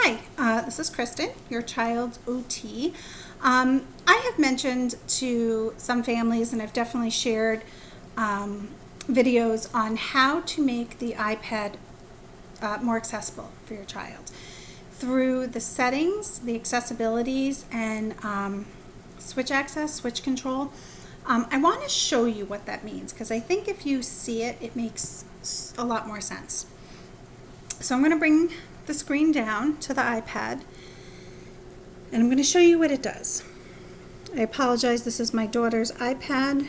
Hi, this is Kristen, your child's OT. I have mentioned to some families, and I've definitely shared videos on how to make the iPad more accessible for your child through the settings, the accessibilities, and switch access, switch control. I want to show you what that means because I think if you see it, it makes a lot more sense. So I'm going to bring the screen down to the iPad and I'm going to show you what it does. I apologize, this is my daughter's iPad.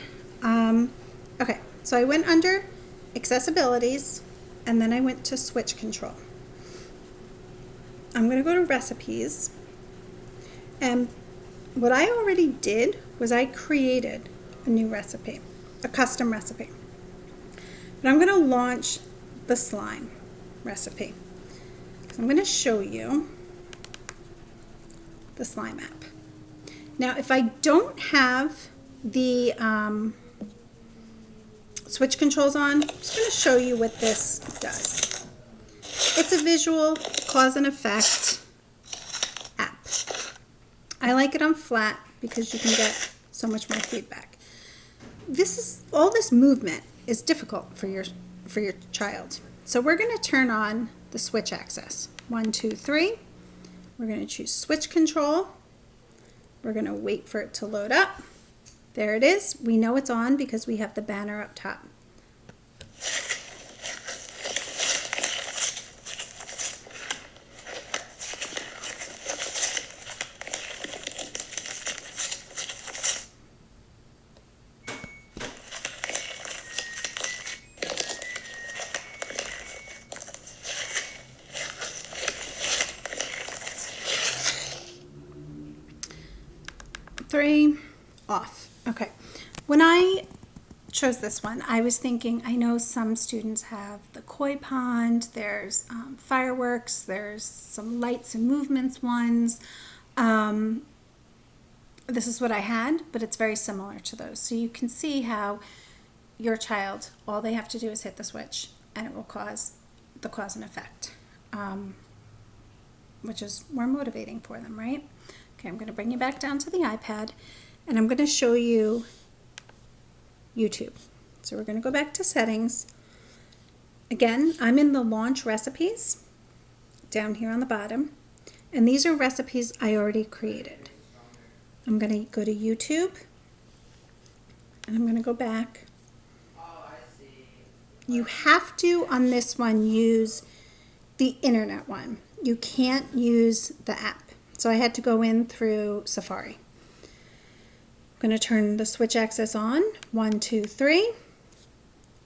Okay, so I went under accessibilities and then I went to switch control. I'm going to go to recipes, and what I already did was I created a new recipe, a custom recipe. But I'm going to launch the slime recipe. So I'm going to show you the slime app. Now, if I don't have the switch controls on, I'm just going to show you what this does. It's a visual cause and effect app. I like it on flat because you can get so much more feedback. All this movement is difficult for your child. So we're going to turn on the switch access. 1, 2, 3. We're going to choose switch control. We're going to wait for it to load up. There it is. We know it's on because we have the banner up top. Three, off. Okay. When I chose this one, I was thinking, I know some students have the koi pond, there's fireworks, there's some lights and movements ones. This is what I had, but it's very similar to those. So you can see how your child, all they have to do is hit the switch and it will cause the cause and effect, which is more motivating for them, right? Okay, I'm going to bring you back down to the iPad and I'm going to show you YouTube. So we're going to go back to settings. Again, I'm in the launch recipes down here on the bottom, and these are recipes I already created. I'm going to go to YouTube and I'm going to go back. You have to, on this one, use the internet one. You can't use the app. So I had to go in through Safari. I'm going to turn the switch access on. 1, 2, 3.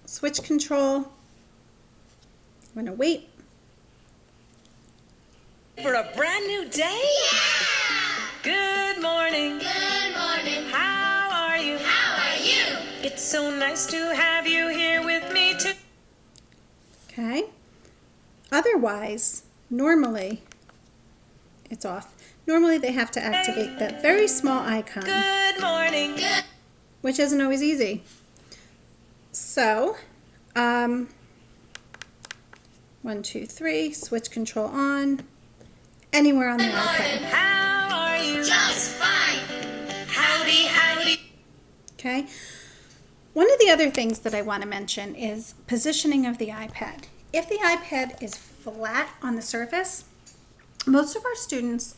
Switch control. I'm going to wait. For a brand new day? Yeah! Good morning. Good morning. How are you? How are you? It's so nice to have you here with me too. Okay. Otherwise, normally, it's off. Normally they have to activate that very small icon, Good morning. Good. which isn't always easy. So, 1, 2, 3, switch control on, anywhere on the iPad. How are you? Just fine. Howdy, howdy. Okay. One of the other things that I want to mention is positioning of the iPad. If the iPad is flat on the surface, most of our students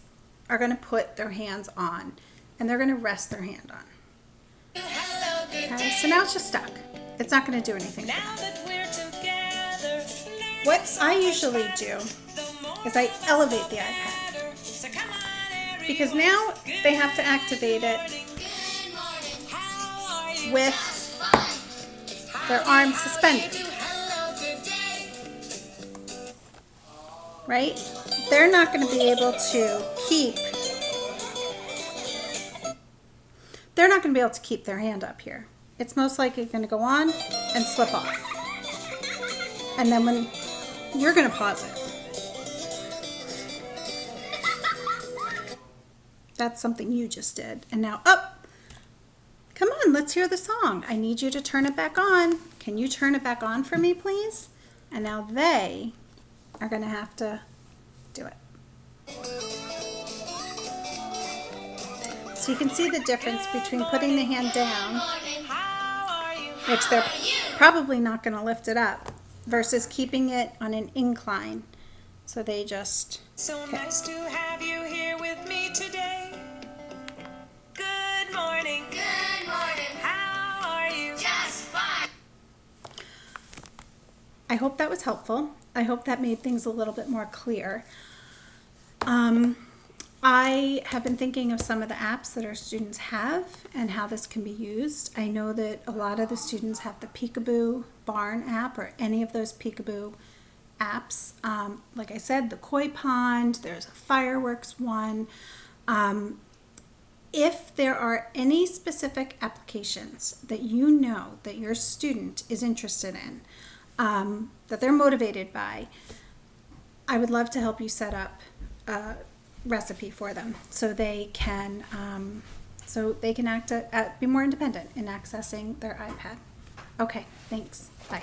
are going to put their hands on and they're going to rest their hand on. Hello, good Okay, day. so now it's just stuck. It's not going to do anything. Now that we're together. What I usually do is I elevate the iPad So come on, because now they have to activate it Good morning. how are you? with Fine. their arms suspended, Hello, good day. right? They're not going to be able to keep their hand up here. It's most likely going to go on and slip off. And then when you're going to pause it. That's something you just did. And now up. Come on, let's hear the song. I need you to turn it back on. Can you turn it back on for me, please? And now they are going to have to do it. So you can see the difference between putting the hand down, How are you? which they're probably not going to lift it up, versus keeping it on an incline. So they just, So okay. nice to have you here with me today. Good morning. Good morning. How are you? Just fine. I hope that was helpful. I hope that made things a little bit more clear. I have been thinking of some of the apps that our students have and how this can be used. I know that a lot of the students have the Peekaboo Barn app or any of those Peekaboo apps. Like I said, the Koi Pond, there's a fireworks one. If there are any specific applications that you know that your student is interested in, that they're motivated by, I would love to help you set up a recipe for them so they can be more independent in accessing their iPad. Okay, thanks. Bye.